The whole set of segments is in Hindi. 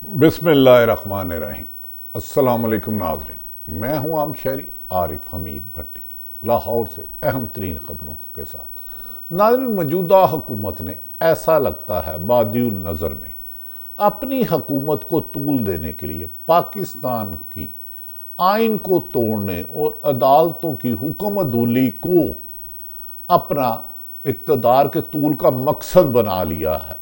बिस्मिल्लाहिर्रहमानिर्रहीम। अस्सलाम वालेकुम नाज़रीन, मैं हूं आम शहरी आरिफ हमीद भट्टी, लाहौर से अहम तरीन खबरों के साथ। नाज़रीन, मौजूदा हुकूमत ने ऐसा लगता है बादिउल नज़र में अपनी हुकूमत को तूल देने के लिए पाकिस्तान की आइन को तोड़ने और अदालतों की हुक्म अदूली को अपना इक़्तिदार के तूल का मकसद बना लिया है।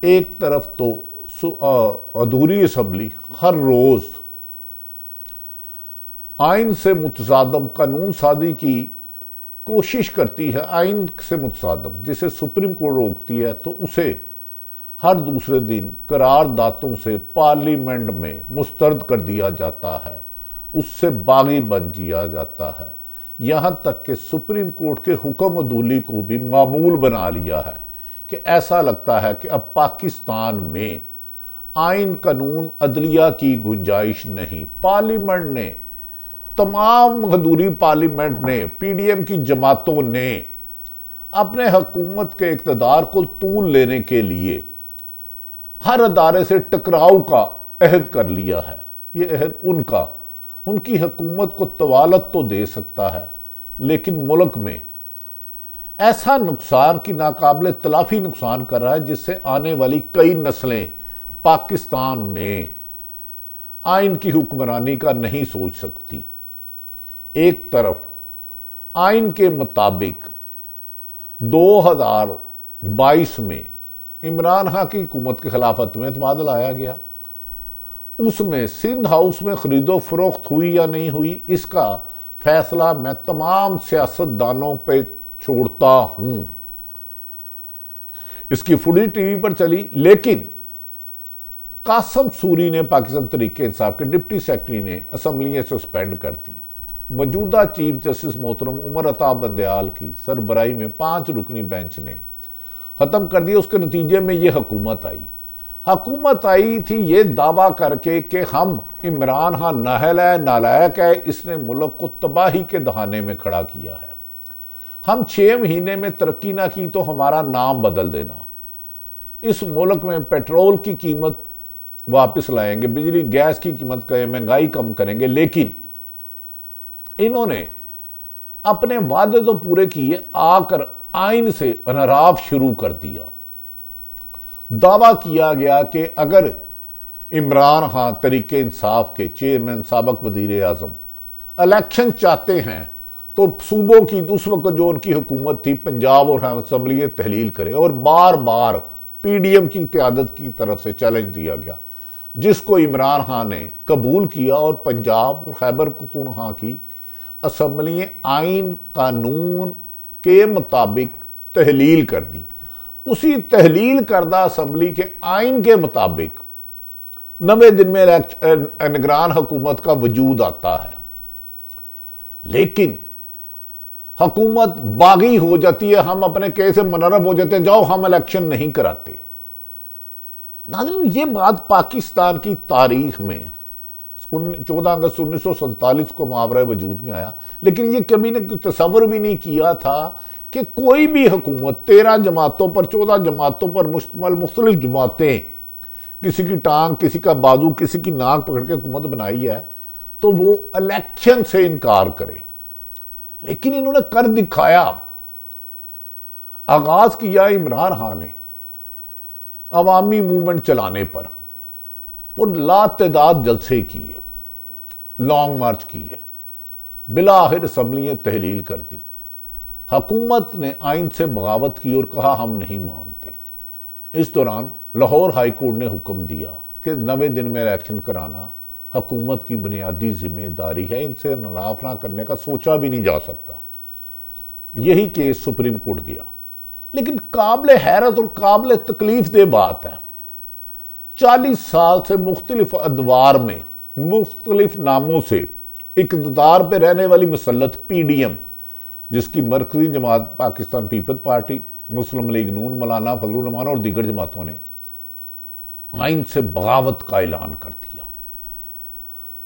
एक तरफ तो अधूरी असम्बली हर रोज आइन से मुतसादम कानून साजी की कोशिश करती है। आइन से मुतसादम जिसे सुप्रीम कोर्ट रोकती है तो उसे हर दूसरे दिन करारदातों से पार्लियामेंट में मुस्तरद कर दिया जाता है, उससे बागी बन दिया जाता है। यहां तक कि सुप्रीम कोर्ट के हुक्म अदूली को भी मामूल बना लिया है कि ऐसा लगता है कि अब पाकिस्तान में आइन कानून अदलिया की गुंजाइश नहीं। पार्लियामेंट ने, तमाम हदूरी पार्लियामेंट ने, पीडीएम की जमातों ने अपने हुकूमत के इक़्तिदार को तूल लेने के लिए हर अदारे से टकराव का अहद कर लिया है। ये अहद उनकी हुकूमत को तवालत तो दे सकता है, लेकिन मुल्क में ऐसा नुकसान की नाकाबिले तलाफी नुकसान कर रहा है जिससे आने वाली कई नस्लें पाकिस्तान में आइन की हुक्मरानी का नहीं सोच सकती। एक तरफ आइन के मुताबिक 2022 में इमरान खान की हुकूमत के खिलाफ अतम तबादल आया गया। उसमें सिंध हाउस में खरीदो फरोख्त हुई या नहीं हुई, इसका फैसला मैं तमाम सियासतदानों पे छोड़ता हूं। इसकी फुटेज टीवी पर चली, लेकिन कासम सूरी ने, पाकिस्तान तहरीक इंसाफ के डिप्टी सेक्रेटरी ने असम्बलियां सस्पेंड कर दी। मौजूदा चीफ जस्टिस मोहतरम उमर अता बंदयाल की सरबराही में 5 रुकनी बेंच ने खत्म कर दिया। उसके नतीजे में यह हुकूमत आई थी ये दावा करके कि हम इमरान खान नाहल है, नालायक है, इसने मुल्क को तबाही के दहाने में खड़ा किया है। हम 6 महीने में तरक्की ना की तो हमारा नाम बदल देना। इस मुल्क में पेट्रोल की कीमत वापस लाएंगे, बिजली गैस की कीमत का महंगाई कम करेंगे, लेकिन इन्होंने अपने वादे तो पूरे किए, आकर आइन से अनराफ शुरू कर दिया। दावा किया गया कि अगर इमरान खान तहरीक इंसाफ के चेयरमैन साबिक वजीर आजम इलेक्शन चाहते हैं तो सूबों की उस वक्त जो उनकी हुकूमत थी पंजाब और असम्बली तहलील करे, और बार बार पीडीएम की क़यादत की तरफ से चैलेंज दिया गया, जिसको इमरान खान ने कबूल किया और पंजाब और खैबर पख्तूनख्वा की असम्बली आइन कानून के मुताबिक तहलील कर दी। उसी तहलील करदा असम्बली के आइन के मुताबिक 90 दिन में निगरान हुकूमत का वजूद आता है, लेकिन हुकूमत बागी हो जाती है। हम अपने केस से मुनर्रफ हो जाते हैं, जाओ हम इलेक्शन नहीं कराते। नाज़रीन, ये बात पाकिस्तान की तारीख में 14 अगस्त 1947 को मुहावरा वजूद में आया, लेकिन ये कभी ने तस्वर भी नहीं किया था कि कोई भी हुकूमत 13 जमातों पर, 14 जमातों पर मुश्तमिल मुख्तलिफ जमातें, किसी की टांग, किसी का बाजू, किसी की नाक पकड़ के हुकूमत बनाई है, तो वो इलेक्शन से इनकार करे। लेकिन इन्होंने कर दिखाया। आगाज किया इमरान खान ने अवामी मूवमेंट चलाने पर, और लातदाद जलसे किए, लॉन्ग मार्च किए, बिला आखिर असम्बलियां तहलील कर दी। हुकूमत ने आइन से बगावत की और कहा हम नहीं मानते। इस दौरान लाहौर हाई कोर्ट ने हुक्म दिया कि 90 दिन में इलेक्शन कराना हुकूमत की बुनियादी जिम्मेदारी है, इनसे नलाफ ना करने का सोचा भी नहीं जा सकता। यही केस सुप्रीम कोर्ट गया, लेकिन काबिल हैरत और काबिल तकलीफ दे बात है, 40 साल से मुख्तलिफ अदवार में मुख्तलिफ नामों से इक़्तिदार पे रहने वाली मुसल्लत पीडीएम, जिसकी मरकजी जमात पाकिस्तान पीपल्स पार्टी, मुस्लिम लीग नून, मौलाना फजलुर रहमान और दीगर जमातों ने आइन से बगावत का ऐलान कर दिया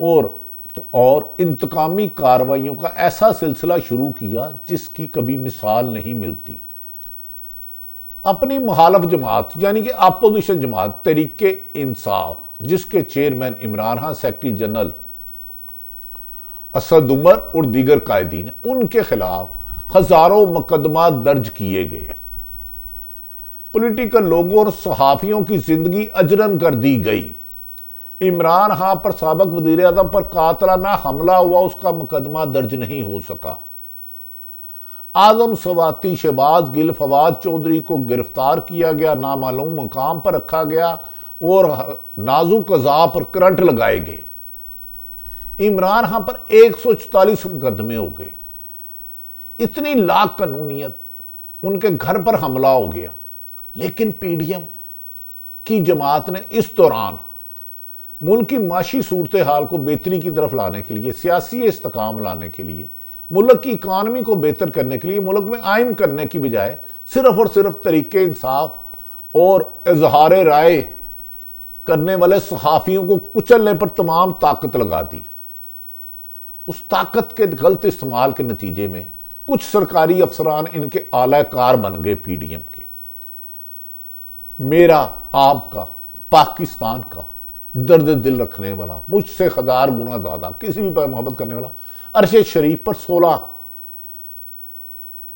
और इंतकामी कार्रवाइयों का ऐसा सिलसिला शुरू किया जिसकी कभी मिसाल नहीं मिलती। अपनी मुखालफ जमात यानी कि अपोजिशन जमात तहरीके इंसाफ, जिसके chairman Imran Khan, secretary general Asad Umar और दीगर कायदीन, उनके खिलाफ हजारों मुकदमा दर्ज किए गए। पॉलिटिकल लोगों और सहाफियों की जिंदगी अजरन कर दी गई। इमरान खान पर साबिक वजीर आजम पर कातलाना हमला हुआ, उसका मुकदमा दर्ज नहीं हो सका। आजम सवाती, शहबाज गिल, फवाद चौधरी को गिरफ्तार किया गया, नामालूम मकाम पर रखा गया और नाजुक अज़ा पर करंट लगाए गए। इमरान खान पर 144 मुकदमे हो गए। इतनी लाख कानूनियत, उनके घर पर हमला हो गया। लेकिन पीडीएम की जमात ने इस दौरान मुल्क की माशी सूरत हाल को बेहतरी की तरफ लाने के लिए, सियासी इस्तेकाम लाने के लिए, मुल्क की इकानमी को बेहतर करने के लिए, मुल्क में आयम करने की बजाय सिर्फ और सिर्फ तरीके इंसाफ और इजहार राय करने वाले सहाफियों को कुचलने पर तमाम ताकत लगा दी। उस ताकत के गलत इस्तेमाल के नतीजे में कुछ सरकारी अफसरान इनके आलाकार बन गए पीडीएम के। मेरा, आपका, पाकिस्तान का दर्द दिल रखने वाला, मुझसे 1000 गुना ज्यादा किसी भी पर मोहब्बत करने वाला अरशद शरीफ पर 16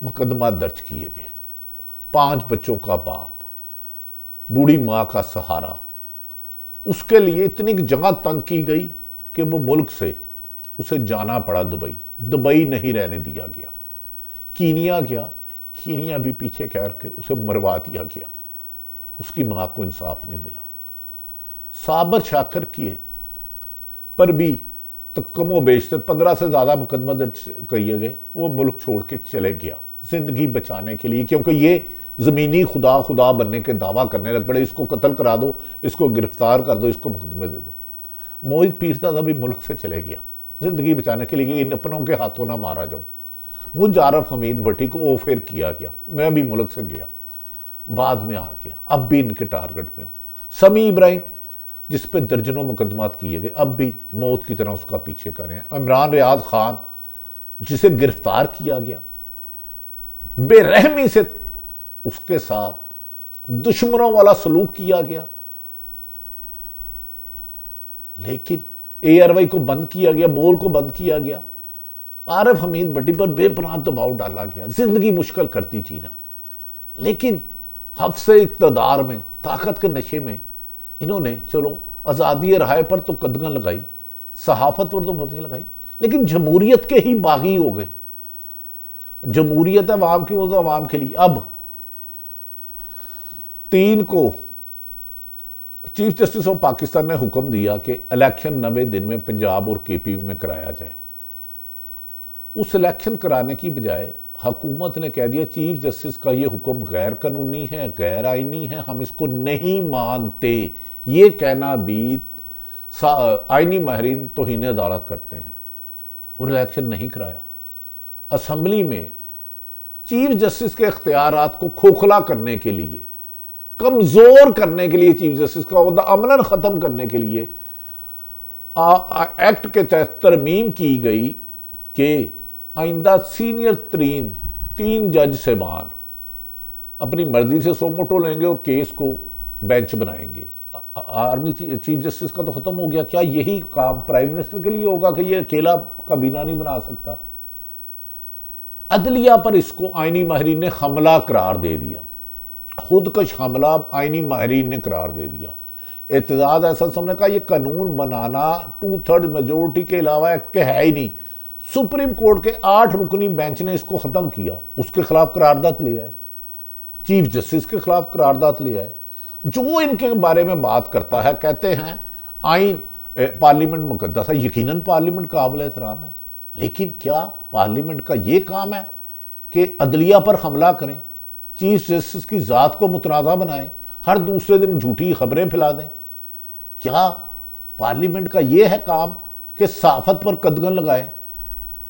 मुकदमा दर्ज किए गए। 5 बच्चों का बाप, बूढ़ी मां का सहारा, उसके लिए इतनी जगह तंग की गई कि वो मुल्क से उसे जाना पड़ा दुबई। दुबई नहीं रहने दिया गया। कीनिया गया, कीनिया भी पीछे करके उसे मरवा दिया गया। उसकी मां को इंसाफ नहीं मिला। साबर शाकर किए पर भी तो कमो बेशतर 15 से ज्यादा मुकदमा दर्ज किए गए। वो मुल्क छोड़ के चले गया जिंदगी बचाने के लिए, क्योंकि ये जमीनी खुदा खुदा बनने के दावा करने लग पड़े। इसको कत्ल करा दो, इसको गिरफ्तार कर दो, इसको मुकदमे दे दो। मोहित पीरजादा भी मुल्क से चले गया जिंदगी बचाने के लिए, इन अपनों के हाथों ना मारा जाऊं। मुजारफ हमीद भट्टी को ऑफर किया गया, मैं भी मुल्क से गया, बाद में आ गया। अब भी इनके टारगेट में हूं। समी इब्राहिम, जिस पे दर्जनों मुकदमात किए गए, अब भी मौत की तरह उसका पीछे कर रहे हैं। इमरान रियाज खान, जिसे गिरफ्तार किया गया, बेरहमी से उसके साथ दुश्मनों वाला सलूक किया गया, लेकिन एआरवाई को बंद किया गया, बोल को बंद किया गया। आरिफ हमीद भट्टी पर बेपनाह दबाव डाला गया, जिंदगी मुश्किल करती जीना। लेकिन हफ्से इक़्तिदार में, ताकत के नशे में इन्होंने चलो आज़ादी राय पर तो कदगन लगाई, सहाफत पर तो बंदी लगाई, लेकिन जमहूरियत के ही बागी हो गए। जमहूरियत है अवाम की, वो तो अवाम के लिए। अब 3 को चीफ जस्टिस ऑफ पाकिस्तान ने हुक्म दिया कि इलेक्शन 90 दिन में पंजाब और केपी में कराया जाए। उस इलेक्शन कराने की बजाय हुकूमत ने कह दिया चीफ जस्टिस का यह हुक्म गैर कानूनी है, गैर आईनी है, हम इसको नहीं मानते। ये कहना भी आईनी माहरीन तौहीन अदालत करते हैं, और इलेक्शन नहीं कराया। असम्बली में चीफ जस्टिस के इख्तियारात को खोखला करने के लिए, कमजोर करने के लिए, चीफ जस्टिस का ओहदा अमलन खत्म करने के लिए एक्ट के तहत तरमीम की गई कि आइंदा सीनियर 3 जज साहबान अपनी मर्जी से सोमोटो लेंगे और केस को बेंच बनाएंगे। आर्मी चीफ जस्टिस का तो खत्म हो गया। क्या यही काम प्राइम मिनिस्टर के लिए होगा कि ये अकेला काबीना नहीं बना सकता? अदलिया पर इसको आईनी माहरीन ने हमला करार दे दिया, खुदकश हमला आईनी माहरीन ने करार दे दिया। एतजाज अहसन साहब ने कहा यह कानून बनाना 2/3 मेजोरिटी के अलावा एक्ट के है ही नहीं। सुप्रीम कोर्ट के 8 रुकनी बेंच ने इसको खत्म किया, उसके खिलाफ करारदाद लिया है, चीफ जस्टिस के खिलाफ करारदाद लिया है। जो इनके बारे में बात करता है, कहते हैं आइन पार्लियामेंट मुकद्दस है। यकीनन पार्लियामेंट काबिल एहतराम है, लेकिन क्या पार्लियामेंट का यह काम है कि अदलिया पर हमला करें, चीफ जस्टिस की जात को मुतनाज़ा बनाएं, हर दूसरे दिन झूठी खबरें फैला दें? क्या पार्लियामेंट का यह है काम कि सहाफत पर कदगन लगाए,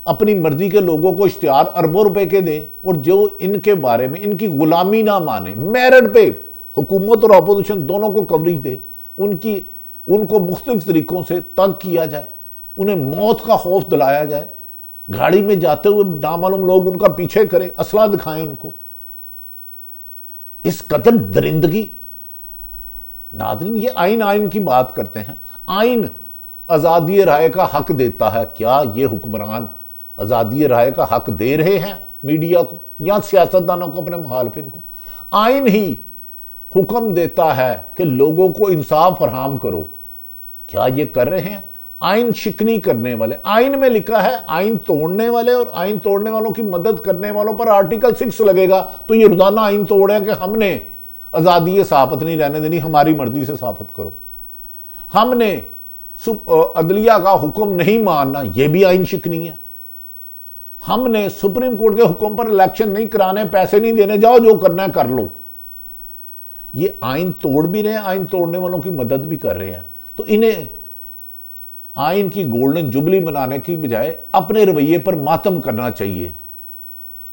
अपनी मर्जी के लोगों को इश्तिहार अरबों रुपए के दें और जो इनके बारे में इनकी गुलामी ना माने, मेरिट पे हुकूमत और अपोजिशन दोनों को कवरेज दे, उनको मुख्तलिफ तरीकों से तंग किया जाए, उन्हें मौत का खौफ दिलाया जाए, गाड़ी में जाते हुए नामालूम लोग उनका पीछे करें, असला दिखाएं उनको। इस कदर दरिंदगी। नाज़रीन, ये आइन की बात करते हैं। आइन आज़ादी राय का हक देता है। क्या ये हुक्मरान आज़ादी राय का हक दे रहे हैं मीडिया को या सियासतदानों को, अपने मुखालफिन को? आइन ही हुक्म देता है कि लोगों को इंसाफ फराहम करो। क्या ये कर रहे हैं? आइन शिकनी करने वाले, आइन में लिखा है आइन तोड़ने वाले और आइन तोड़ने वालों की मदद करने वालों पर आर्टिकल 6 लगेगा। तो ये रोजाना आइन तोड़े कि हमने आजादी सहाफत नहीं रहने देनी, हमारी मर्जी से सहाफत करो, हमने अदलिया का हुक्म नहीं मानना, यह भी आइन शिकनी है। हमने सुप्रीम कोर्ट के हुक्म पर इलेक्शन नहीं कराने, पैसे नहीं देने, जाओ जो करना है कर लो। ये आइन तोड़ भी रहे हैं, आइन तोड़ने वालों की मदद भी कर रहे हैं। तो इन्हें आइन की गोल्डन जुबली मनाने की बजाय अपने रवैये पर मातम करना चाहिए।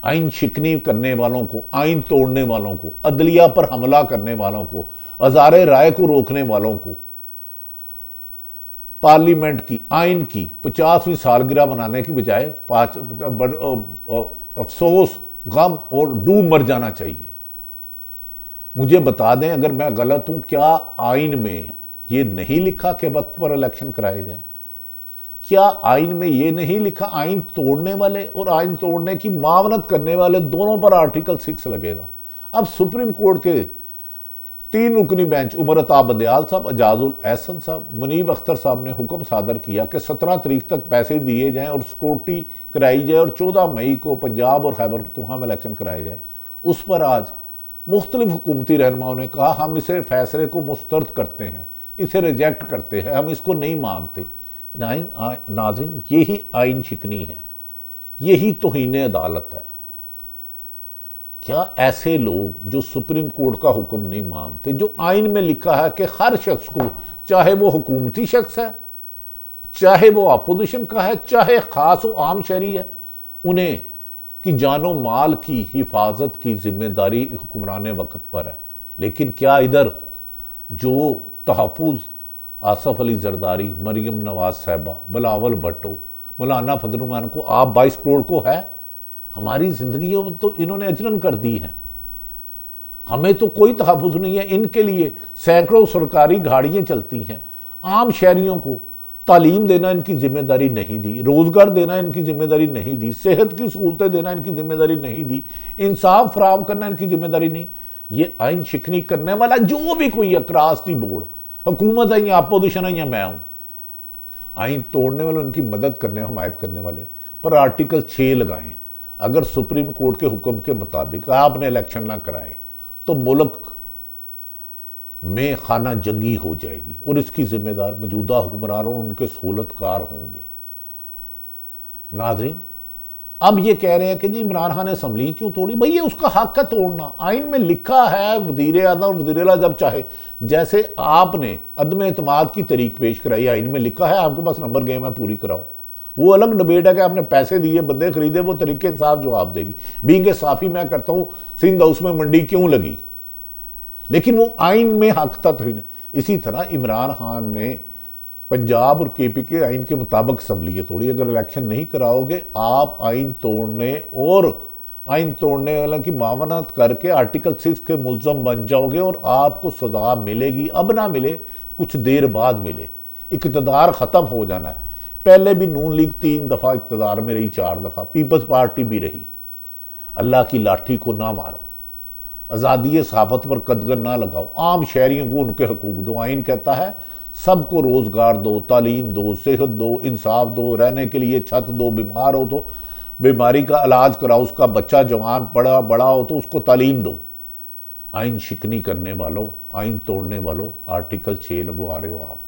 आइन शिकनी करने वालों को, आइन तोड़ने वालों को, अदलिया पर हमला करने वालों को, हज़ारे राय को रोकने वालों को पार्लियामेंट की, आइन की 50वीं सालगिरह मनाने की बजाय अफसोस, गम और डूब मर जाना चाहिए। मुझे बता दें अगर मैं गलत हूं, क्या आइन में यह नहीं लिखा कि वक्त पर इलेक्शन कराए जाए? क्या आइन में यह नहीं लिखा आइन तोड़ने वाले और आइन तोड़ने की मावनत करने वाले दोनों पर आर्टिकल 6 लगेगा? अब सुप्रीम कोर्ट के 3 रुकनी बेंच उमर अता बंदयाल साहब, एजाजुल एहसन साहब, मुनीब अख्तर साहब ने हुक्म सादर किया कि 17 तारीख तक पैसे दिए जाएं और सिक्योरिटी कराई जाए और 14 मई को पंजाब और खैबर पख्तूनख्वा में इलेक्शन कराए जाए। उस पर आज मुख्तलिफ हुकूमती रहनुमाओं ने कहा हम इसे फैसले को मुस्तरद करते हैं, इसे रिजेक्ट करते हैं, हम इसको नहीं मानते। नाज़रीन, यही आइन शिकनी है, यही तौहीन अदालत है। क्या ऐसे लोग जो सुप्रीम कोर्ट का हुक्म नहीं मानते, जो आइन में लिखा है कि हर शख्स को, चाहे वो हुकूमती शख्स है, चाहे वो अपोजिशन का है, चाहे खास व आम शहरी है, उन्हें की जानो माल की हिफाजत की जिम्मेदारी हुक्मरान वक्त पर है। लेकिन क्या इधर जो तहफ़्फ़ुज़ आसफ अली जरदारी, मरियम नवाज साहिबा, बिलावल भट्टो, मौलाना फजलुरहमान को आप 22 करोड़ को है? हमारी जिंदगियों में तो इन्होंने अजरन कर दी है। हमें तो कोई तहफ़्फ़ुज़ नहीं है। इनके लिए सैकड़ों सरकारी गाड़ियां चलती हैं। आम शहरियों को तालीम देना इनकी जिम्मेदारी नहीं दी, रोजगार देना इनकी जिम्मेदारी नहीं दी, सेहत की सहूलतें देना इनकी जिम्मेदारी नहीं दी, इंसाफ फराहम करना इनकी जिम्मेदारी नहीं। ये आइन शिकनी करने वाला जो भी कोई अक्रास दी बोर्ड, हुकूमत है या अपोजिशन है या मैं हूं, आइन तोड़ने वाले, उनकी मदद करने, हमायत करने वाले पर आर्टिकल 6 लगाएं। अगर सुप्रीम कोर्ट के हुक्म के मुताबिक आपने इलेक्शन ना कराए तो मुल्क में खाना जंगी हो जाएगी और इसकी जिम्मेदार मौजूदा हुक्मरानों और उनके सहूलतकार होंगे। नाज़रीन, अब ये कह रहे हैं कि जी इमरान खान ने असम्बली क्यों तोड़ी? भाई ये उसका हक है तोड़ना। आइन में लिखा है वज़ीर आज़म और वज़ीर आला जब चाहे, जैसे आपने अदम एतमाद की तरीक पेश कराई, आइन में लिखा है आपके पास नंबर गेम है, पूरी कराओ। वो अलग डिबेट है कि आपने पैसे दिए, बंदे खरीदे, वो तरीके इंसाफ जवाब देगी। बीइंग साफी मैं करता हूं सिंध हाउस में मंडी क्यों लगी, लेकिन वो आइन में हक था तो नहीं। इसी तरह इमरान खान ने पंजाब और केपी के आइन के मुताबिक असम्बली तोड़ी। अगर इलेक्शन नहीं कराओगे आप आइन तोड़ने और आइन तोड़ने वाले की मावनत करके आर्टिकल 6 के मुल्ज़म बन जाओगे और आपको सजा मिलेगी। अब ना मिले, कुछ देर बाद मिले। इक़्तिदार ख़त्म हो जाना है। पहले भी नून लीग 3 दफ़ा इक़्तिदार में रही, 4 दफ़ा पीपल्स पार्टी भी रही। अल्लाह की लाठी को ना मारो, आज़ादी सहाफ़त पर कदगन ना लगाओ, आम शहरियों को उनके हकूक दो। आइन कहता है सबको रोज़गार दो, तालीम दो, सेहत दो, इंसाफ दो, रहने के लिए छत दो, बीमार हो तो बीमारी का इलाज कराओ, उसका बच्चा जवान पढ़ा बड़ा हो तो उसको तालीम दो। आइन शिकनी करने वालों, आइन तोड़ने वालों, आर्टिकल 6 लगवा रहे हो आप।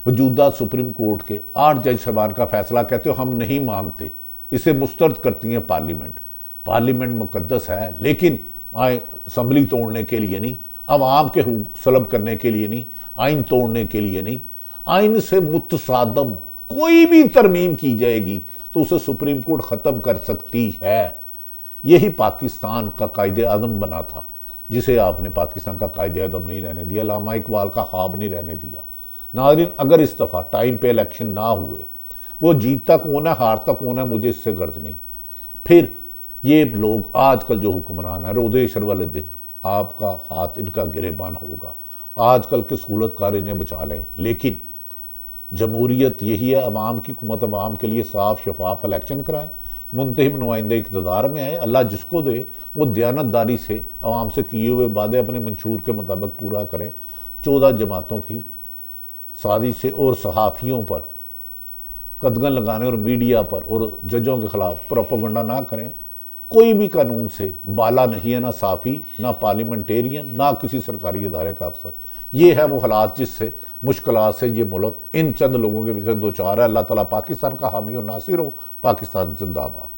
मौजूदा सुप्रीम कोर्ट के 8 जज साहबान का फैसला कहते हो हम नहीं मानते, इसे मुस्तरद करती है पार्लियामेंट। पार्लियामेंट मुकद्दस है, लेकिन असम्बली तोड़ने के लिए नहीं, अवाम के हुकूक सलब करने के लिए नहीं, आइन तोड़ने के लिए नहीं। आइन से मुतसादम कोई भी तरमीम की जाएगी तो उसे सुप्रीम कोर्ट ख़त्म कर सकती है। यही पाकिस्तान का कायदे आज़म बना था, जिसे आपने पाकिस्तान का कायदे आज़म नहीं रहने दिया, अल्लामा इकबाल का ख्वाब नहीं रहने दिया। नाज़रीन, अगर इस दफ़ा टाइम पे इलेक्शन ना हुए, वो जीतता कौन है हारता कौन है मुझे इससे गर्ज नहीं। फिर ये लोग आजकल जो हुक्मरान है, रोज़े अशर वाले दिन आपका हाथ इनका गिरेबान होगा। आजकल के सहूलतकार इन्हें बचा लें, लेकिन जमहूरियत यही है, अवाम की हुकूमत, अवाम के लिए साफ शफाफ इलेक्शन कराएं, मुंतखब नुमाइंदे इक़्तिदार में आए, अल्लाह जिसको दे वो दयानतदारी से अवाम से किए हुए वादे अपने मंशूर के मुताबिक पूरा करें। 14 जमातों की साजिश से और सहाफ़ियों पर कदगन लगाने और मीडिया पर और जजों के खिलाफ प्रोपेगेंडा ना करें। कोई भी कानून से बाला नहीं है, ना साफ़ी, ना पार्लियामेंटेरियन, ना किसी सरकारी इदारे का अफसर। ये है वो हालात जिससे मुश्किलात से ये मुल्क इन चंद लोगों के वजह से दो चार है। अल्लाह ताला पाकिस्तान का हामी और नासिर हो। पाकिस्तान जिंदाबाद।